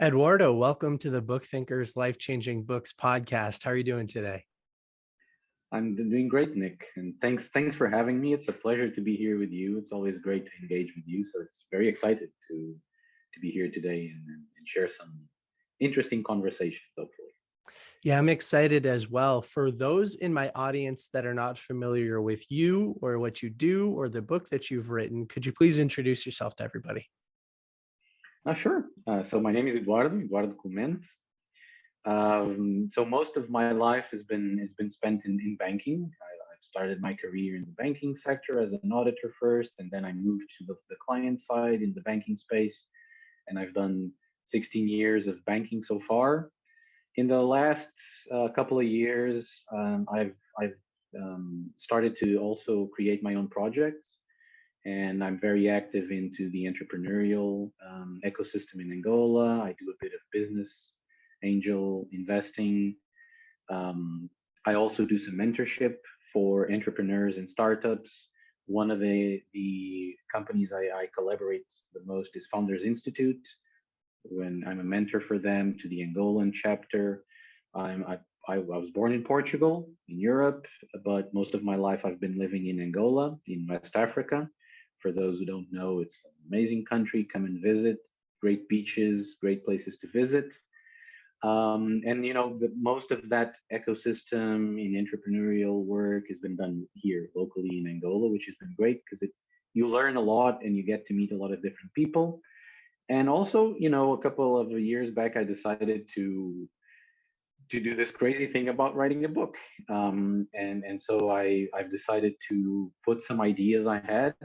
Eduardo, welcome to the Book Thinkers Life Changing Books podcast. How are you doing today? I'm doing great, Nick, and thanks for having me. It's a pleasure to be here with you. It's always great to engage with you, so it's very excited to be here today and share some interesting conversations, hopefully. Yeah, I'm excited as well. For those in my audience that are not familiar with you or what you do or the book that you've written, could you please introduce yourself to everybody? Sure. So my name is Eduardo Clemente. So most of my life has been spent in banking. I've started my career in the banking sector as an auditor first, and then I moved to the client side in the banking space, and I've done 16 years of banking so far. In the last couple of years, I've started to also create my own projects, and I'm very active into the entrepreneurial ecosystem in Angola. I do a bit of business angel investing. Um, I also do some mentorship for entrepreneurs and startups. One of the companies I collaborate the most is Founders Institute. When I'm a mentor for them to the Angolan chapter. I'm, I, I was born in Portugal, in Europe, but most of my life I've been living in Angola, in West Africa. For those who don't know, it's an amazing country. Come and visit. Great beaches, great places to visit. And most of that ecosystem in entrepreneurial work has been done here locally in Angola, which has been great because you learn a lot and you get to meet a lot of different people. And also, a couple of years back, I decided to do this crazy thing about writing a book. And so I've decided to put some ideas I had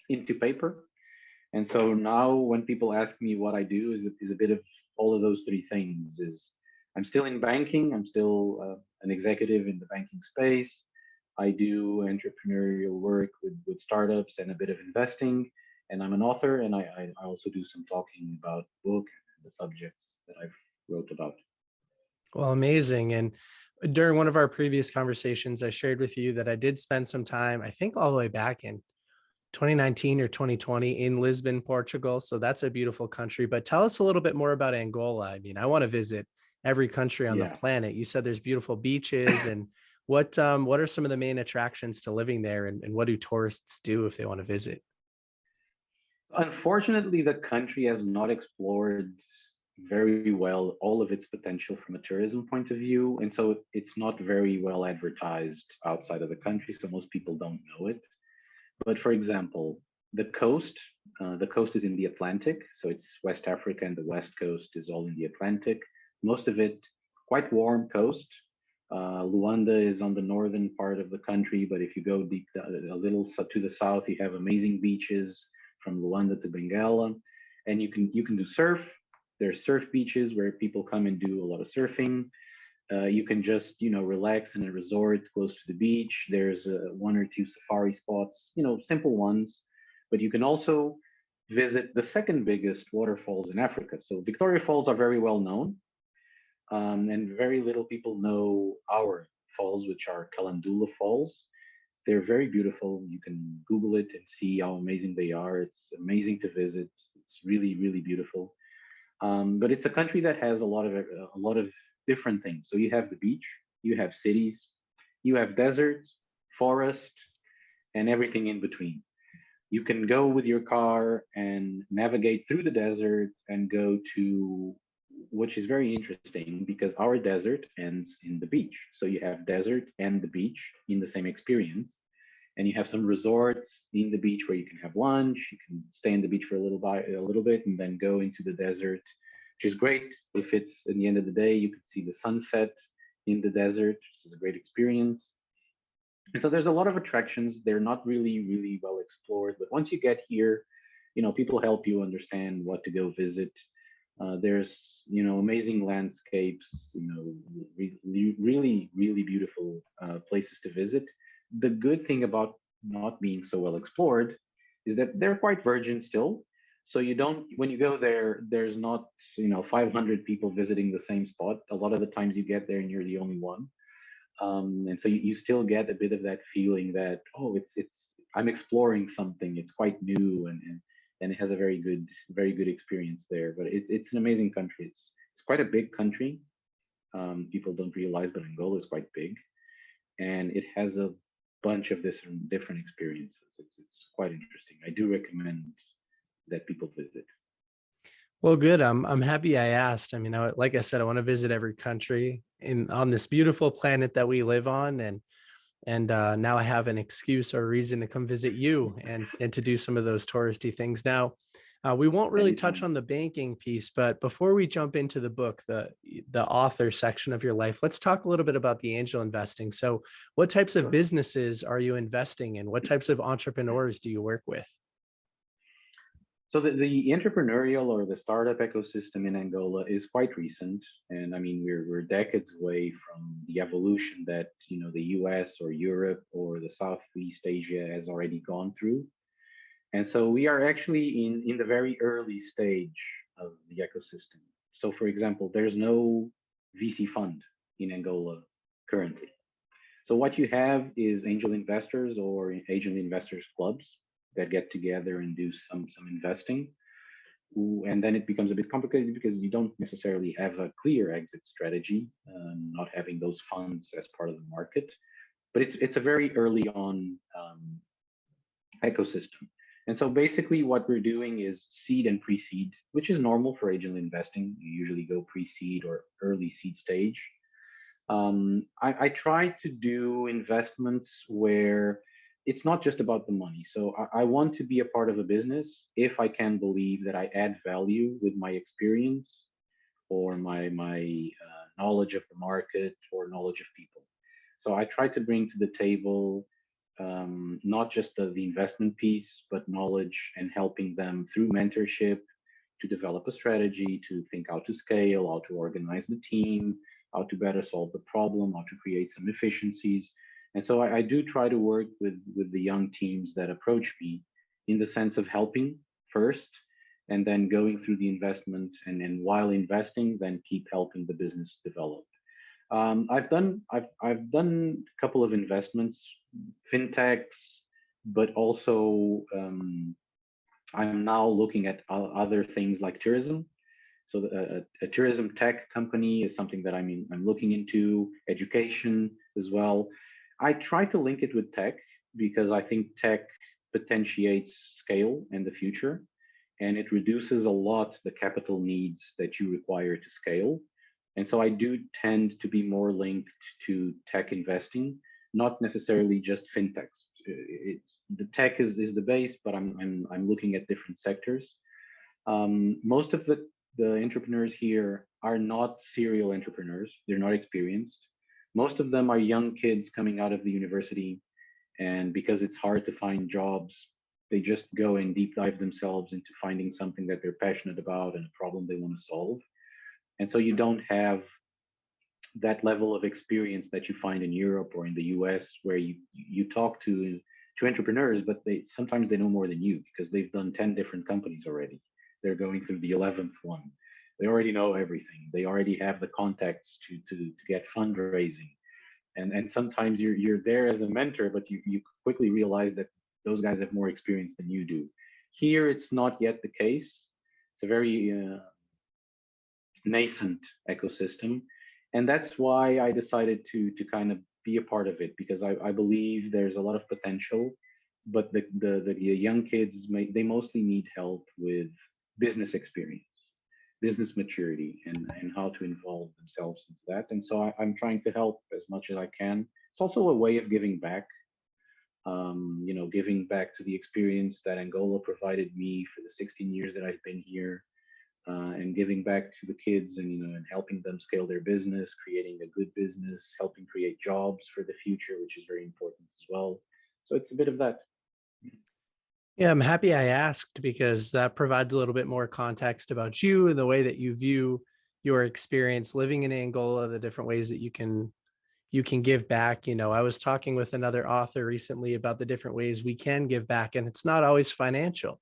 into paper. And so now when people ask me what I do is a bit of all of those three things. Is I'm still in banking. I'm still an executive in the banking space. I do entrepreneurial work with startups and a bit of investing. And I'm an author, and I also do some talking about book and the subjects that I've wrote about. Well, amazing. And during one of our previous conversations, I shared with you that I did spend some time, I think all the way back in 2019 or 2020 in Lisbon, Portugal. So that's a beautiful country. But tell us a little bit more about Angola. I mean, I want to visit every country on the Yeah. planet. You said there's beautiful beaches, and what are some of the main attractions to living there, and what do tourists do if they want to visit? Unfortunately, the country has not explored very well all of its potential from a tourism point of view. And so it's not very well advertised outside of the country. So most people don't know it. But for example, the coast is in the Atlantic. So it's West Africa, and the West Coast is all in the Atlantic. Most of it quite warm coast. Luanda is on the northern part of the country, but if you go deep a little to the south, you have amazing beaches from Luanda to Bengala, and you can do surf. There's surf beaches where people come and do a lot of surfing. You can just relax in a resort close to the beach. There's one or two safari spots, simple ones, but you can also visit the second biggest waterfalls in Africa. So Victoria Falls are very well known, and very little people know our falls, which are Kalandula Falls. They're very beautiful. You can Google it and see how amazing they are. It's amazing to visit. It's really, really beautiful. But it's a country that has a lot of different things. So you have the beach, you have cities, you have desert, forest, and everything in between. You can go with your car and navigate through the desert and go to, which is very interesting because our desert ends in the beach. So you have desert and the beach in the same experience. And you have some resorts in the beach where you can have lunch. You can stay in the beach for a little bit, and then go into the desert, which is great. If it's in the end of the day, you can see the sunset in the desert, which is a great experience. And so there's a lot of attractions. They're not really well explored, but once you get here, people help you understand what to go visit. There's amazing landscapes, really beautiful places to visit. The good thing about not being so well explored is that they're quite virgin still. So you don't when you go there, there's not 500 people visiting the same spot. A lot of the times you get there and you're the only one, and so you still get a bit of that feeling that, oh, it's I'm exploring something. It's quite new, and and it has a very good experience there. But it's an amazing country. It's quite a big country. People don't realize, but Angola is quite big, and it has a bunch of different experiences. It's quite interesting. I do recommend that people visit. Well, good. I'm happy I asked. I mean, like I said, I want to visit every country in on this beautiful planet that we live on, and now I have an excuse or reason to come visit you and to do some of those touristy things. Now, we won't really touch Anytime. on the banking piece, but before we jump into the book, the author section of your life, let's talk a little bit about the angel investing. So, what types of Sure. businesses are you investing in? What types of entrepreneurs do you work with? So the entrepreneurial or the startup ecosystem in Angola is quite recent, and I mean we're decades away from the evolution that the U.S. or Europe or the Southeast Asia has already gone through, and so we are actually in the very early stage of the ecosystem. So for example, there's no VC fund in Angola currently. So what you have is angel investors or angel investors clubs that get together and do some investing. And then it becomes a bit complicated because you don't necessarily have a clear exit strategy, not having those funds as part of the market. But it's a very early on ecosystem. And so basically what we're doing is seed and pre-seed, which is normal for angel investing. You usually go pre-seed or early seed stage. I try to do investments where it's not just about the money. So I want to be a part of a business if I can believe that I add value with my experience or my knowledge of the market or knowledge of people. So I try to bring to the table not just the investment piece, but knowledge and helping them through mentorship to develop a strategy, to think how to scale, how to organize the team, how to better solve the problem, how to create some efficiencies. And so I do try to work with the young teams that approach me in the sense of helping first, and then going through the investment, and while investing, then keep helping the business develop. I've done a couple of investments, fintechs, but also I'm now looking at other things like tourism. So a tourism tech company is something that I'm looking into, education as well. I try to link it with tech because I think tech potentiates scale in the future, and it reduces a lot the capital needs that you require to scale. And so I do tend to be more linked to tech investing, not necessarily just fintechs. The tech is the base, but I'm looking at different sectors. Most of the entrepreneurs here are not serial entrepreneurs. They're not experienced. Most of them are young kids coming out of the university, and because it's hard to find jobs, they just go and deep dive themselves into finding something that they're passionate about and a problem they want to solve. And so you don't have that level of experience that you find in Europe or in the US, where you talk to entrepreneurs, but they sometimes they know more than you because they've done 10 different companies already. They're going through the 11th one. They already know everything. They already have the contacts to get fundraising. And sometimes you're there as a mentor, but you quickly realize that those guys have more experience than you do. Here, it's not yet the case. It's a very nascent ecosystem, and that's why I decided to kind of be a part of it, because I believe there's a lot of potential, but the young kids they mostly need help with business experience, business maturity, and how to involve themselves into that. And so I'm trying to help as much as I can. It's also a way of giving back, giving back to the experience that Angola provided me for the 16 years that I've been here, and giving back to the kids, and helping them scale their business, creating a good business, helping create jobs for the future, which is very important as well. So it's a bit of that. Yeah, I'm happy I asked because that provides a little bit more context about you and the way that you view your experience living in Angola, the different ways that you can give back. I was talking with another author recently about the different ways we can give back, and it's not always financial.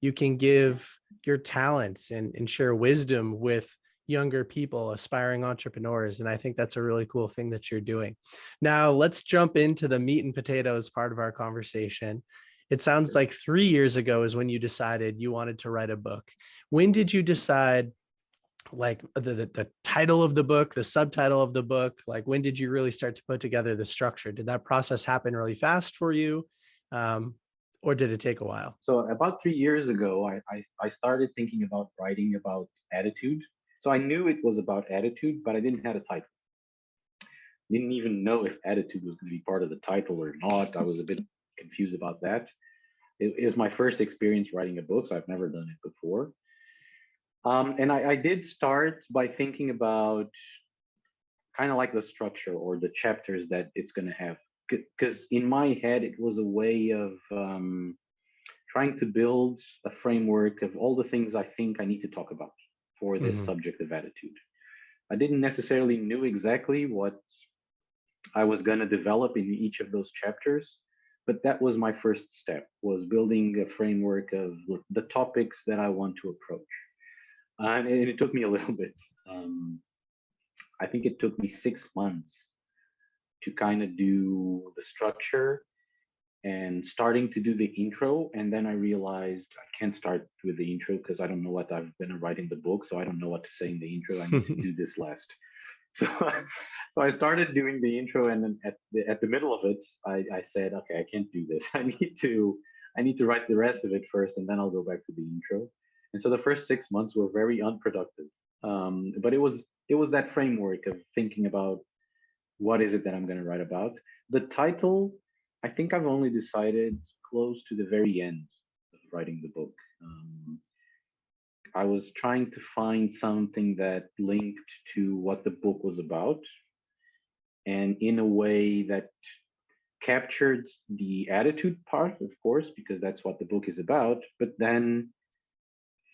You can give your talents and share wisdom with younger people, aspiring entrepreneurs. And I think that's a really cool thing that you're doing. Now, let's jump into the meat and potatoes part of our conversation. It sounds like 3 years ago is when you decided you wanted to write a book. When did you decide, like the title of the book, the subtitle of the book? Like, when did you really start to put together the structure? Did that process happen really fast for you? Um, or did it take a while? So about 3 years ago, I started thinking about writing about attitude. So I knew it was about attitude, but I didn't have a title. Didn't even know if attitude was going to be part of the title or not. I was a bit confused about that. It is my first experience writing a book, so I've never done it before. And I did start by thinking about kind of like the structure or the chapters that it's going to have. Because in my head, it was a way of trying to build a framework of all the things I think I need to talk about for this Mhm. subject of attitude. I didn't necessarily knew exactly what I was going to develop in each of those chapters, but that was my first step, was building a framework of the topics that I want to approach. And it took me a little bit. Um, I think it took me 6 months to kind of do the structure and starting to do the intro. And then I realized I can't start with the intro because I don't know what I've been writing the book. So I don't know what to say in the intro. I need to do this last. So, so I started doing the intro, and then at the middle of it, I said, okay, I can't do this. I need to write the rest of it first, and then I'll go back to the intro. And so the first 6 months were very unproductive. But it was that framework of thinking about what is it that I'm going to write about. The title, I think I've only decided close to the very end of writing the book. I was trying to find something that linked to what the book was about, and in a way that captured the attitude part, of course, because that's what the book is about, but then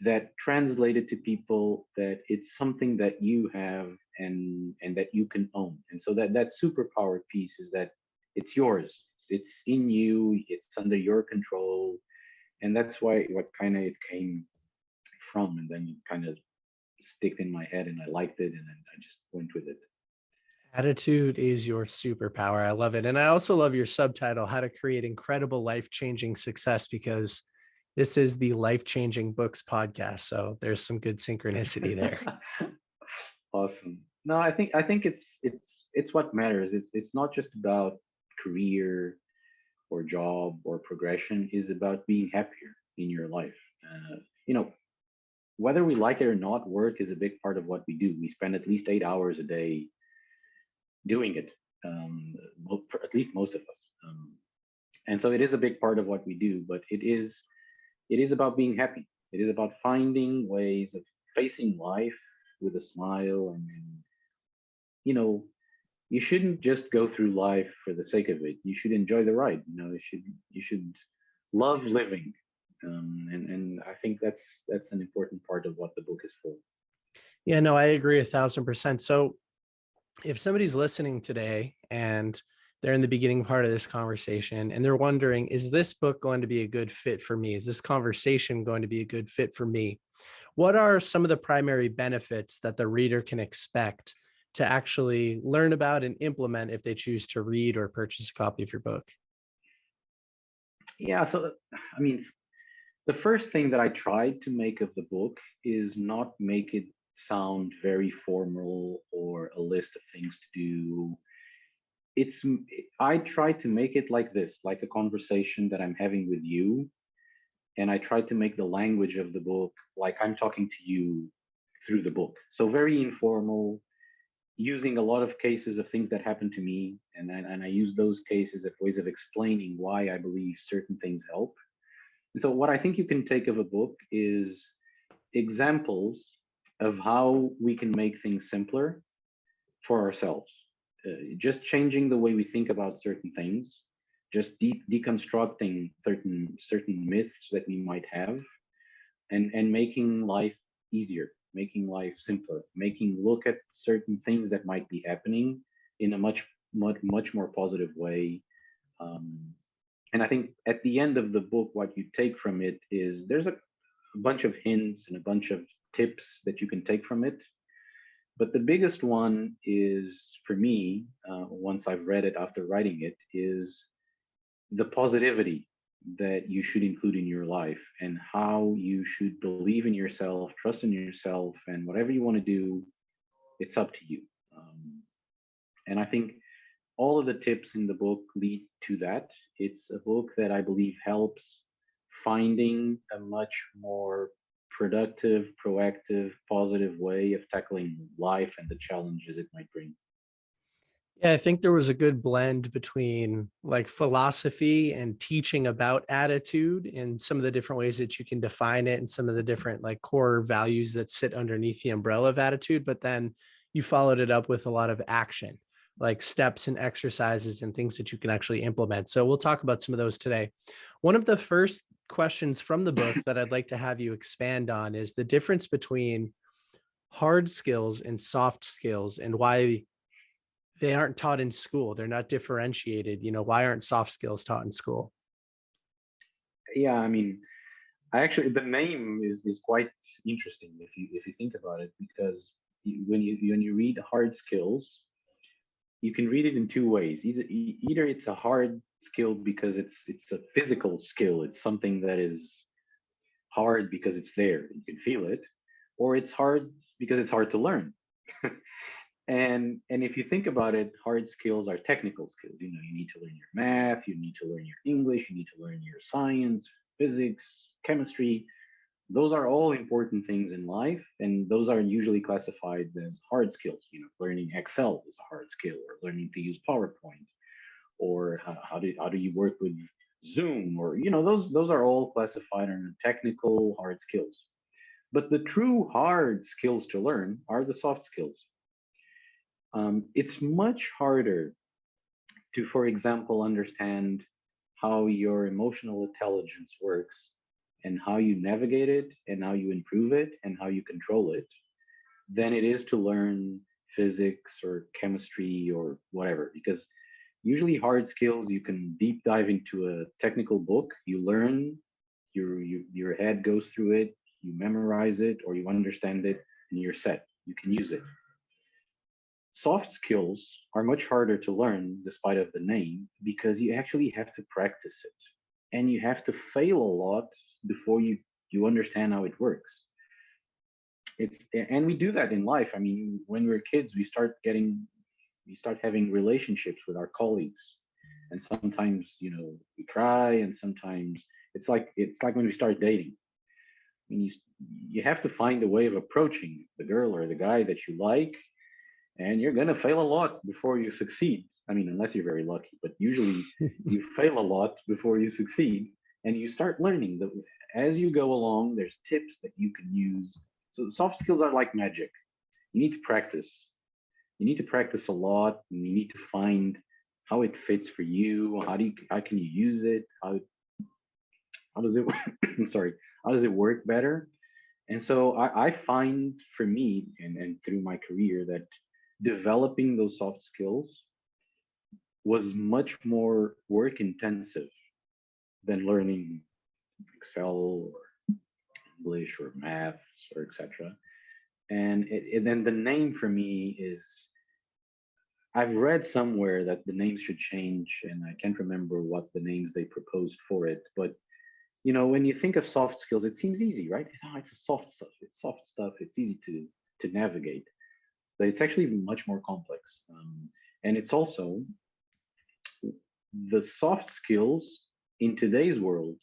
that translated to people that it's something that you have and that you can own. And so that superpower piece is that it's yours. It's in you, it's under your control. And that's why what kind of it came from. And then it kind of stick in my head and I liked it and then I just went with it. Attitude is your superpower. I love it. And I also love your subtitle, How to Create Incredible Life Changing Success, because this is the Life Changing Books podcast. So there's some good synchronicity there. Awesome. No, I think it's what matters. It's not just about career or job or progression. Is about being happier in your life. Uh, you know, whether we like it or not, work is a big part of what we do. We spend at least 8 hours a day doing it. For at least most of us. And so it is a big part of what we do. But it is about being happy. It is about finding ways of facing life with a smile and you know you shouldn't just go through life for the sake of it. You should enjoy the ride. You should love living, and I think that's an important part of what the book is for. Yeah, no, I agree 1,000%. So if somebody's listening today and they're in the beginning part of this conversation and they're wondering, is this book going to be a good fit for me? Is this conversation going to be a good fit for me? What are some of the primary benefits that the reader can expect to actually learn about and implement if they choose to read or purchase a copy of your book? Yeah, so I mean, the first thing that I tried to make of the book is not make it sound very formal or a list of things to do. it's I try to make it like this, like a conversation that I'm having with you, and I try to make the language of the book like I'm talking to you through the book. So very informal, using a lot of cases of things that happened to me, and I use those cases as ways of explaining why I believe certain things help. And so what I think you can take of a book is examples of how we can make things simpler for ourselves. Just changing the way we think about certain things, just deconstructing certain myths that we might have, and making life easier, making life simpler, making look at certain things that might be happening in a much more positive way. Um, and I think at the end of the book, what you take from it is there's a bunch of hints and a bunch of tips that you can take from it, but the biggest one is for me, once I've read it after writing it, is the positivity that you should include in your life, and how you should believe in yourself, trust in yourself, and whatever you want to do, it's up to you. And I think all of the tips in the book lead to that. It's a book that I believe helps finding a much more productive, proactive, positive way of tackling life and the challenges it might bring. Yeah, I think there was a good blend between like philosophy and teaching about attitude and some of the different ways that you can define it and some of the different like core values that sit underneath the umbrella of attitude. But then you followed it up with a lot of action, like steps and exercises and things that you can actually implement. So we'll talk about some of those today. One of the first questions from the book that I'd like to have you expand on is the difference between hard skills and soft skills and why they aren't taught in school. They're not differentiated. Why aren't soft skills taught in school? Yeah, I mean, I actually the name is quite interesting if you think about it, because when you read hard skills, you can read it in two ways. Either it's a hard skill because it's a physical skill, it's something that is hard because it's there, you can feel it, or it's hard because it's hard to learn. And if you think about it, hard skills are technical skills. You need to learn your math, you need to learn your English, you need to learn your science, physics, chemistry. Those are all important things in life, and those are usually classified as hard skills. Learning Excel is a hard skill, or learning to use PowerPoint, or how do you work with Zoom, or those are all classified under technical hard skills. But the true hard skills to learn are the soft skills. It's much harder to, for example, understand how your emotional intelligence works, and how you navigate it, and how you improve it, and how you control it, than it is to learn physics or chemistry or whatever. Because usually hard skills, you can deep dive into a technical book, you learn, your head goes through it, you memorize it or you understand it, and you're set. You can use it. Soft skills are much harder to learn despite of the name, because you actually have to practice it, and you have to fail a lot before you understand how it works. And we do that in life. I mean, when we're kids, we start having relationships with our colleagues, and sometimes we cry, and sometimes it's like when we start dating. I mean, you have to find a way of approaching the girl or the guy that you like, and you're going to fail a lot before you succeed. I mean, unless you're very lucky, but usually you fail a lot before you succeed, and you start learning that as you go along. There's tips that you can use. So soft skills are like magic. You need to practice. You need to practice a lot, and you need to find how it fits for you. How can you use it? How does it I'm sorry, how does it work better? And so I find, for me, and through my career, that developing those soft skills was much more work intensive than learning Excel or English or math or etc. And then the name for me is, I've read somewhere that the names should change, and I can't remember what the names they proposed for it. But when you think of soft skills, it seems easy, right? Oh, it's a soft stuff. It's soft stuff. It's easy to navigate, but it's actually much more complex. And it's also the soft skills in today's world,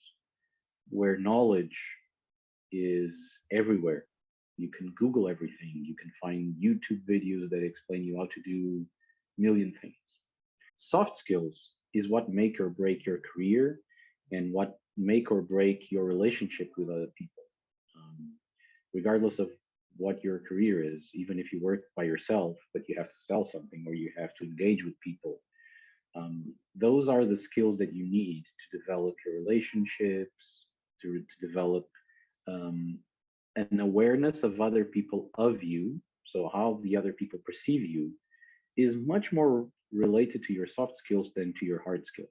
where knowledge is everywhere. You can Google everything. You can find YouTube videos that explain you how to do a million things. Soft skills is what make or break your career, and what make or break your relationship with other people. Um, Regardless of what your career is, even if you work by yourself, but you have to sell something or you have to engage with people, those are the skills that you need to develop your relationships, to develop um, an awareness of other people, of you. So, how the other people perceive you is much more related to your soft skills than to your hard skills.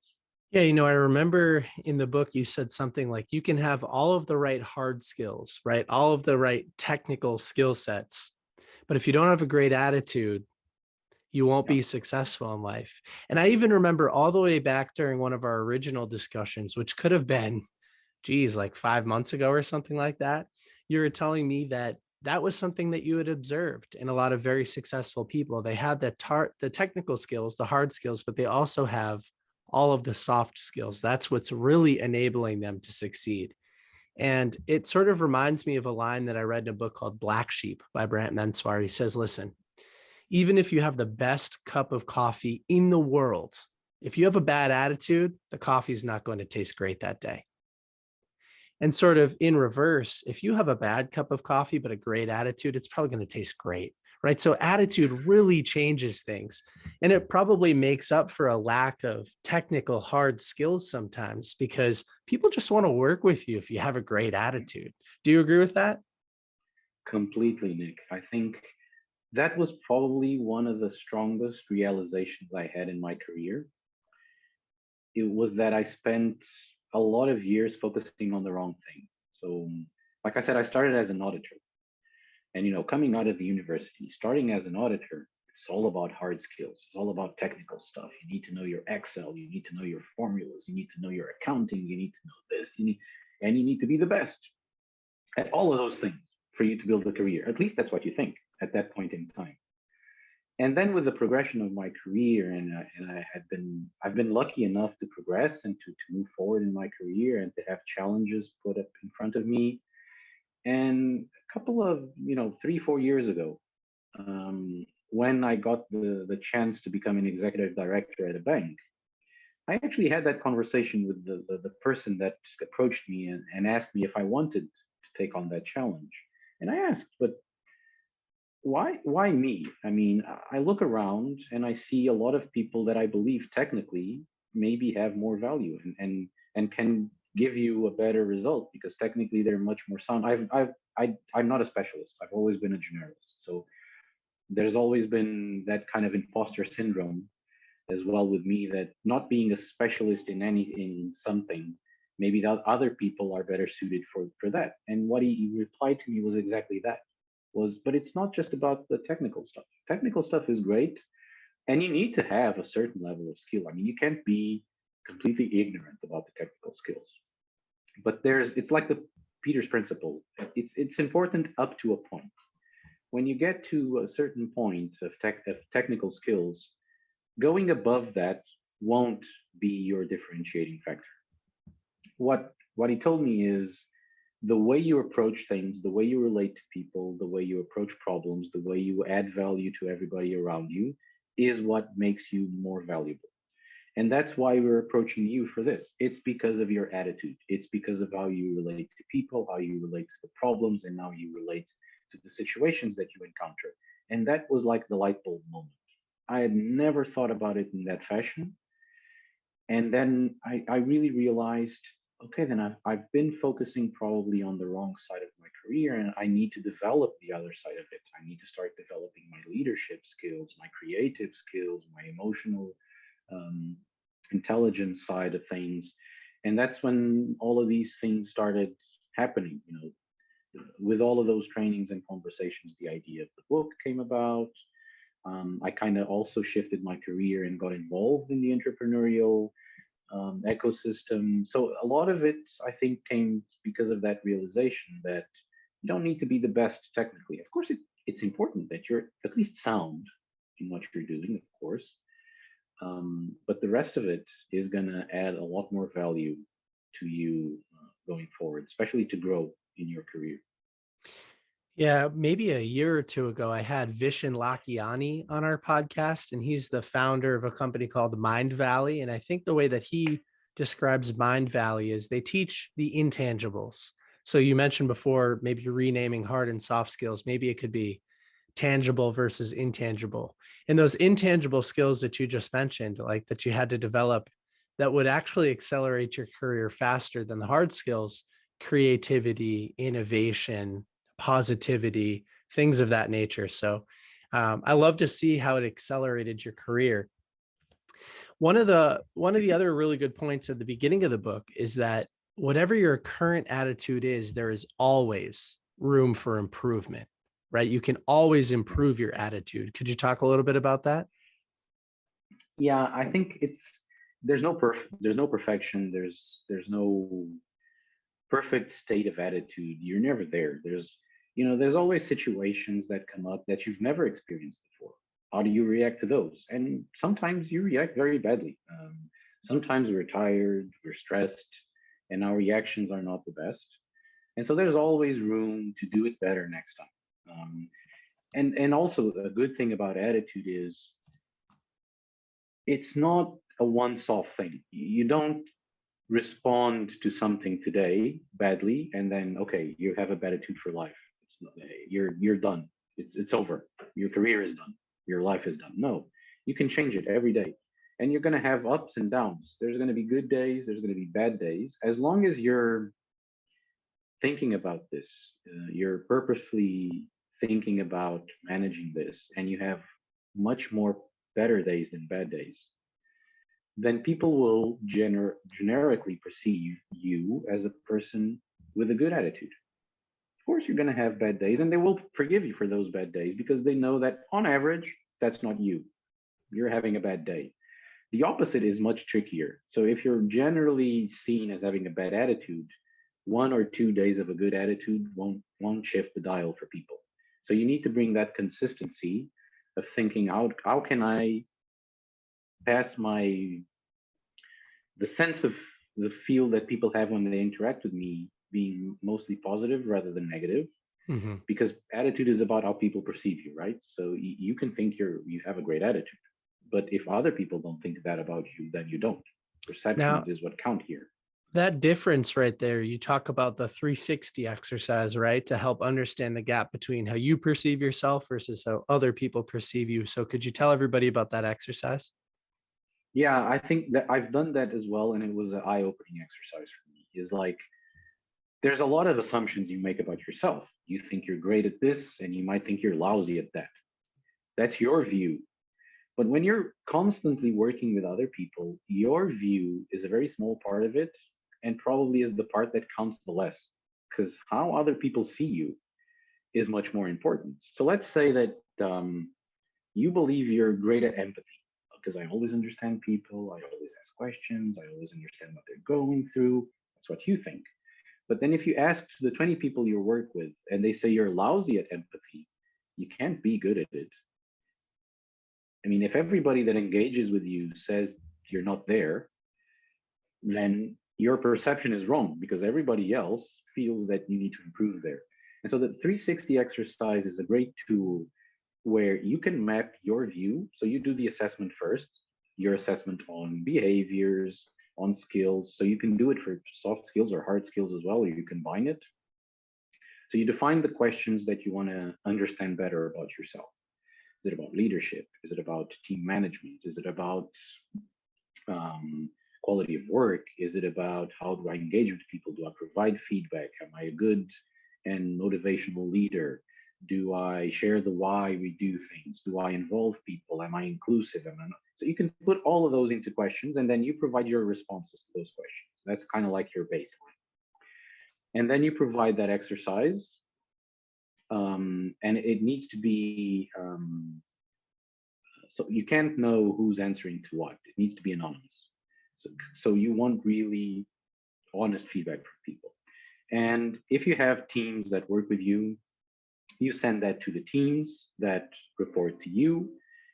Yeah, I remember in the book you said something like you can have all of the right hard skills, right? All of the right technical skill sets. But if you don't have a great attitude, you won't Yeah. be successful in life. And I even remember all the way back during one of our original discussions, which could have been, geez, like 5 months ago or something like that. You were telling me that that was something that you had observed in a lot of very successful people. They had the technical skills, the hard skills, but they also have all of the soft skills. That's what's really enabling them to succeed. And it sort of reminds me of a line that I read in a book called Black Sheep by Brant Menswar. He says, listen, even if you have the best cup of coffee in the world, if you have a bad attitude, the coffee is not going to taste great that day. And sort of in reverse, if you have a bad cup of coffee, but a great attitude, it's probably going to taste great, right? So attitude really changes things. And it probably makes up for a lack of technical hard skills sometimes because people just want to work with you if you have a great attitude. Do you agree with that? Completely, Nick. I think that was probably one of the strongest realizations I had in my career. It was that I spent a lot of years focusing on the wrong thing. So, like I said, I started as an auditor. And coming out of the university, starting as an auditor, it's all about hard skills. It's all about technical stuff. You need to know your Excel. You need to know your formulas. You need to know your accounting. You need to know this. And you need to be the best at all of those things for you to build a career. At least that's what you think at that point in time. And then with the progression of my career, and I've been lucky enough to progress and to move forward in my career and to have challenges put up in front of me. And a couple of 3 4 years ago, when I got the chance to become an executive director at a bank, I actually had that conversation with the person that approached me and asked me if I wanted to take on that challenge. And I asked, but why me? I mean, I look around and I see a lot of people that I believe technically maybe have more value and can give you a better result because technically they're much more sound. I'm not a specialist. I've always been a generalist. So there's always been that kind of imposter syndrome as well with me, that not being a specialist in something, maybe that other people are better suited for that. And what he replied to me was exactly that, was, but it's not just about the technical stuff. Technical stuff is great, and you need to have a certain level of skill. I mean, you can't be completely ignorant about the technical skills. But it's like the Peter's principle. It's important up to a point. When you get to a certain point of technical skills, going above that won't be your differentiating factor. What he told me is the way you approach things, the way you relate to people, the way you approach problems, the way you add value to everybody around you is what makes you more valuable. And that's why we're approaching you for this. It's because of your attitude. It's because of how you relate to people, how you relate to the problems, and how you relate to the situations that you encounter. And that was like the light bulb moment. I had never thought about it in that fashion. And then I really realized, okay, then I've been focusing probably on the wrong side of my career, and I need to develop the other side of it. I need to start developing my leadership skills, my creative skills, my emotional um, intelligence side of things. And that's when all of these things started happening. With all of those trainings and conversations, the idea of the book came about. I kind of also shifted my career and got involved in the entrepreneurial ecosystem. So a lot of it, I think, came because of that realization that you don't need to be the best technically. Of course, it's important that you're at least sound in what you're doing, of course. But the rest of it is going to add a lot more value to you going forward, especially to grow in your career. Yeah, maybe a year or two ago, I had Vishen Lakhiani on our podcast, and he's the founder of a company called Mind Valley. And I think the way that he describes Mind Valley is they teach the intangibles. So you mentioned before, maybe renaming hard and soft skills. Maybe it could be tangible versus intangible. And those intangible skills that you just mentioned, like that you had to develop, that would actually accelerate your career faster than the hard skills, creativity, innovation, positivity, things of that nature. So I love to see how it accelerated your career. One of the other really good points at the beginning of the book is that whatever your current attitude is, there is always room for improvement, right? You can always Yeah. improve your attitude. Could you talk a little bit about that? Yeah, I think there's no perfection. There's no perfect state of attitude. You're never there. There's always situations that come up that you've never experienced before. How do you react to those? And sometimes you react very badly. Sometimes we're tired, we're stressed, and our reactions are not the best. And so there's always room to do it better next time. And also a good thing about attitude is it's not a once-off thing. You don't respond to something today badly and then okay, you have a bad attitude for life. It's not, you're done. It's over. Your career is done. Your life is done. No, you can change it every day, and you're going to have ups and downs. There's going to be good days. There's going to be bad days. As long as you're thinking about this, you're purposefully thinking about managing this, and you have much more better days than bad days, then people will generically perceive you as a person with a good attitude. Of course, you're going to have bad days, and they will forgive you for those bad days because they know that on average, that's not you. You're having a bad day. The opposite is much trickier. So if you're generally seen as having a bad attitude, 1 or 2 days of a good attitude won't shift the dial for people. So you need to bring that consistency of thinking out how can I pass my the sense of the feel that people have when they interact with me being mostly positive rather than negative, Mhm. because attitude is about how people perceive you, right? So you can think you have a great attitude, but if other people don't think that about you, then you don't. Now, Perceptions is what count here. that difference right there, you talk about the 360 exercise, right? To help understand the gap between how you perceive yourself versus how other people perceive you. So, could you tell everybody about that exercise? Yeah, I think that I've done that as well, and it was an eye-opening exercise for me. Is like there's a lot of assumptions you make about yourself. You think you're great at this, and you might think you're lousy at that. That's your view. But when you're constantly working with other people, your view is a very small part of it, and probably is the part that counts the less, because how other people see you is much more important. So let's say that you believe you're great at empathy, because I always understand people, I always ask questions, I always understand what they're going through. That's what you think. But then if you ask the 20 people you work with and they say you're lousy at empathy, you can't be good at it. I mean, if everybody that engages with you says you're not there, then your perception is wrong because everybody else feels that you need to improve there. And so the 360 exercise is a great tool where you can map your view. So you do the assessment first, your assessment on behaviors, on skills. So you can do it for soft skills or hard skills as well, or you combine it. So you define the questions that you want to understand better about yourself. Is it about leadership? Is it about team management? Is it about quality of work? Is it about how do I engage with people? Do I provide feedback? Am I a good and motivational leader? Do I share the why we do things? Do I involve people? Am I inclusive? Am I not? So you can put all of those into questions and then you provide your responses to those questions. That's kind of like your baseline. And then you provide that exercise. And it needs to be so you can't know who's answering to what. It needs to be anonymous. So you want really honest feedback from people. And if you have teams that work with you, you send that to the teams that report to you.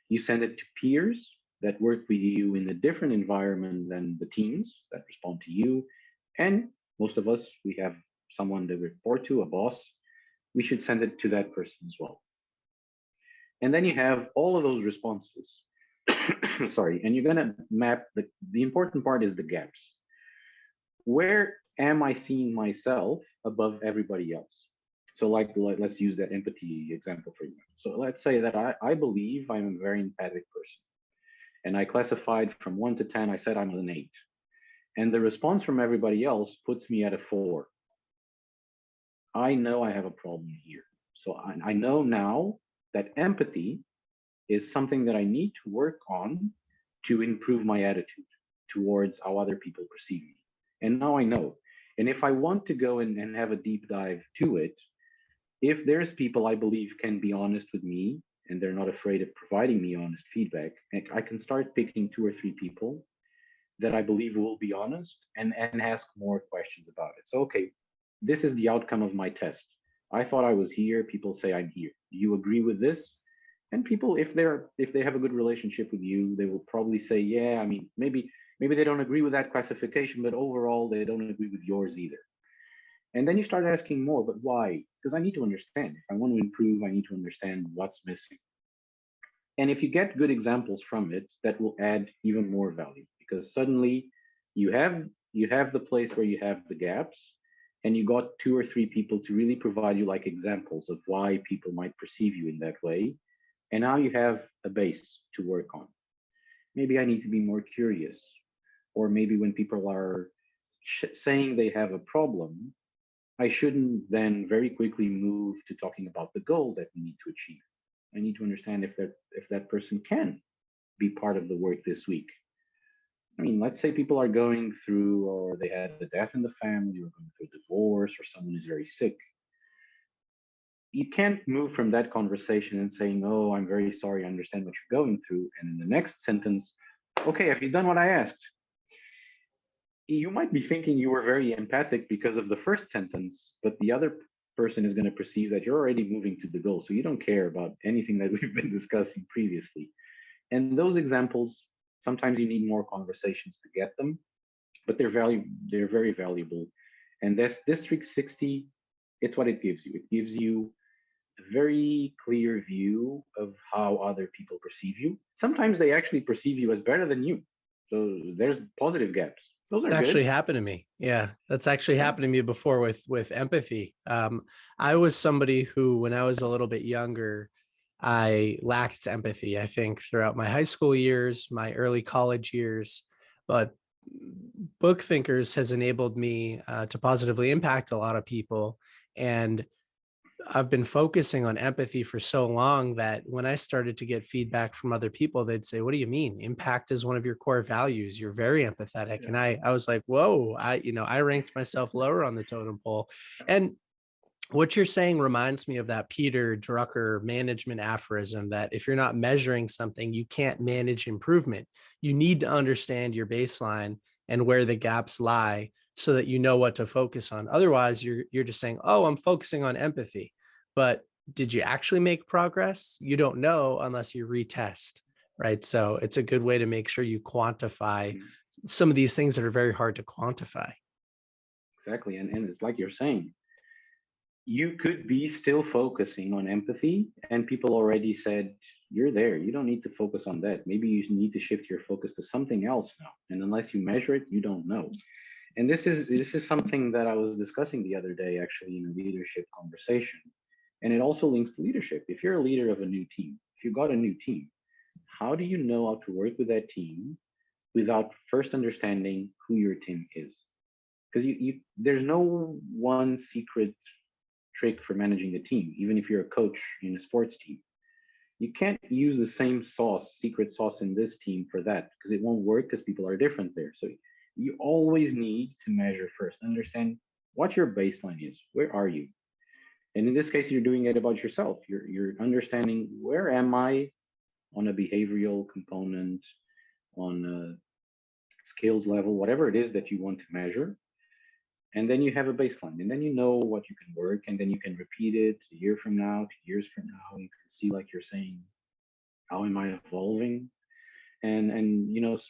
You send it to peers that work with you in a different environment than the teams that respond to you. And most of us, we have someone to report to, a boss. We should send it to that person as well. And then you have all of those responses. Sorry, and you're going to map the important part is the gaps. Where am I seeing myself above everybody else? So like let's use that empathy example for you. So let's say that I believe I'm a very empathic person, and I classified from 1 to 10, I said I'm an 8, and the response from everybody else puts me at a 4. I know I have a problem here. So I know now that empathy is something that I need to work on to improve my attitude towards how other people perceive me. And now I know. And if I want to go and have a deep dive to it, if there's people I believe can be honest with me and they're not afraid of providing me honest feedback, and I can start picking two or three people that I believe will be honest and ask more questions about it. So, okay, this is the outcome of my test. I thought I was here. People say I'm here. Do you agree with this? And people, if they have a good relationship with you, they will probably say, yeah. I mean, maybe they don't agree with that classification, but overall they don't agree with yours either. And then you start asking more, but why? Because I need to understand. If I want to improve, I need to understand what's missing. And if you get good examples from it, that will add even more value because suddenly you have you have the place where you have the gaps, and you got two or three people to really provide you like examples of why people might perceive you in that way. And now you have a base to work on. Maybe I need to be more curious, or maybe when people are saying they have a problem, I shouldn't then very quickly move to talking about the goal that we need to achieve. I need to understand if that person can be part of the work this week. I mean, let's say people are going through, or they had a death in the family, or going through a divorce, or someone is very sick. You can't move from that conversation and saying, "Oh, I'm very sorry, I understand what you're going through," and in the next sentence, "Okay, have you done what I asked?" You might be thinking you were very empathic because of the first sentence, but the other person is going to perceive that you're already moving to the goal. So you don't care about anything that we've been discussing previously. And those examples, sometimes you need more conversations to get them, but they're very valuable. And this District 60, it's what it gives you. It gives you a very clear view of how other people perceive you. Sometimes they actually perceive you as better than you. So there's positive gaps. Those are Actually good. happened to me. Yeah, that's actually Yeah. happened to me before with empathy. I was somebody who, when I was a little bit younger, I lacked empathy. I think throughout my high school years, my early college years, but book thinkers has enabled me to positively impact a lot of people. And I've been focusing on empathy for so long that when I started to get feedback from other people, they'd say, "What do you mean? Impact is one of your core values. You're very empathetic." Yeah. And I was like, "Whoa!" I ranked myself lower on the totem pole. And what you're saying reminds me of that Peter Drucker management aphorism that if you're not measuring something, you can't manage improvement. You need to understand your baseline and where the gaps lie so that you know what to focus on. Otherwise, you're just saying, "Oh, I'm focusing on empathy." But did you actually make progress? You don't know unless you retest, right? So it's a good way to make sure you quantify Mhm. some of these things that are very hard to quantify. Exactly. And it's like you're saying, you could be still focusing on empathy, and people already said, you're there. You don't need to focus on that. Maybe you need to shift your focus to something else now. And unless you measure it, you don't know. And this is something that I was discussing the other day, actually, in a leadership conversation. And it also links to leadership. If you're a leader of a new team, if you got a new team, how do you know how to work with that team without first understanding who your team is? Because there's no one secret trick for managing a team, even if you're a coach in a sports team. You can't use the same sauce, secret sauce in this team for that because it won't work because people are different there. So you always need to measure first, understand what your baseline is. Where are you? And in this case, you're doing it about yourself. You're understanding where am I on a behavioral component, on a skills level, whatever it is that you want to measure, and then you have a baseline, and then you know what you can work, and then you can repeat it a year from now, 2 years from now. You can see, like you're saying, how am I evolving? And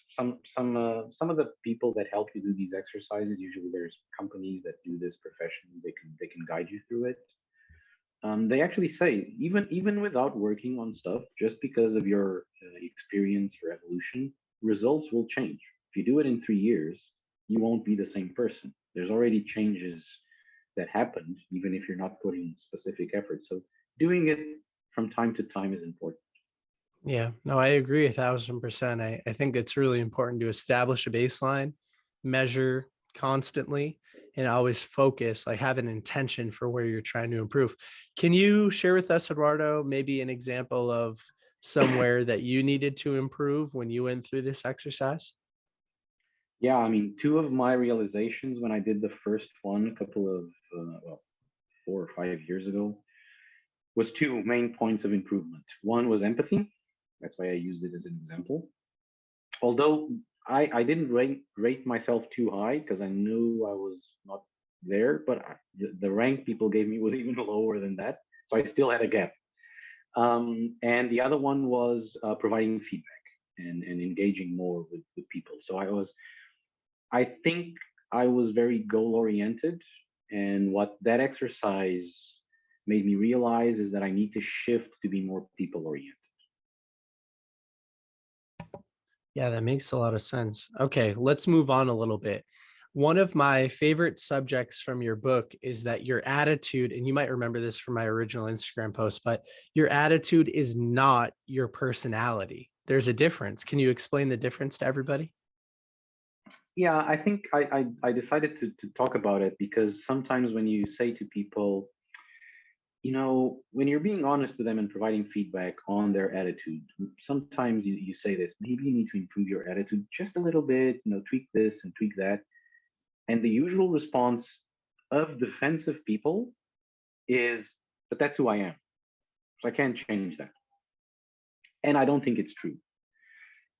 some of the people that help you do these exercises, usually there's companies that do this professionally. They can guide you through it. They actually say, even without working on stuff, just because of your experience, your evolution, results will change. If you do it in 3 years, you won't be the same person. There's already changes that happened, even if you're not putting specific effort. So doing it from time to time is important. Yeah, no, I agree 1,000%. I think it's really important to establish a baseline, measure constantly, and always focus, like have an intention for where you're trying to improve. Can you share with us, Eduardo, maybe an example of somewhere that you needed to improve when you went through this exercise? Yeah, I mean, two of my realizations when I did the first one a couple of, well, 4 or 5 years ago, was two main points of improvement. One was empathy. That's why I used it as an example. Although I didn't rate myself too high because I knew I was not there, but the rank people gave me was even lower than that. So I still had a gap. And the other one was providing feedback and engaging more with people. So I think I was very goal oriented. And what that exercise made me realize is that I need to shift to be more people oriented. Yeah, that makes a lot of sense. Okay, let's move on a little bit. One of my favorite subjects from your book is that your attitude, and you might remember this from my original Instagram post, but your attitude is not your personality. There's a difference. Can you explain the difference to everybody? Yeah, I think I decided to talk about it because sometimes when you say to people, when you're being honest with them and providing feedback on their attitude, sometimes you say this, maybe you need to improve your attitude just a little bit, tweak this and tweak that. And the usual response of defensive people is, but that's who I am. So I can't change that. And I don't think it's true.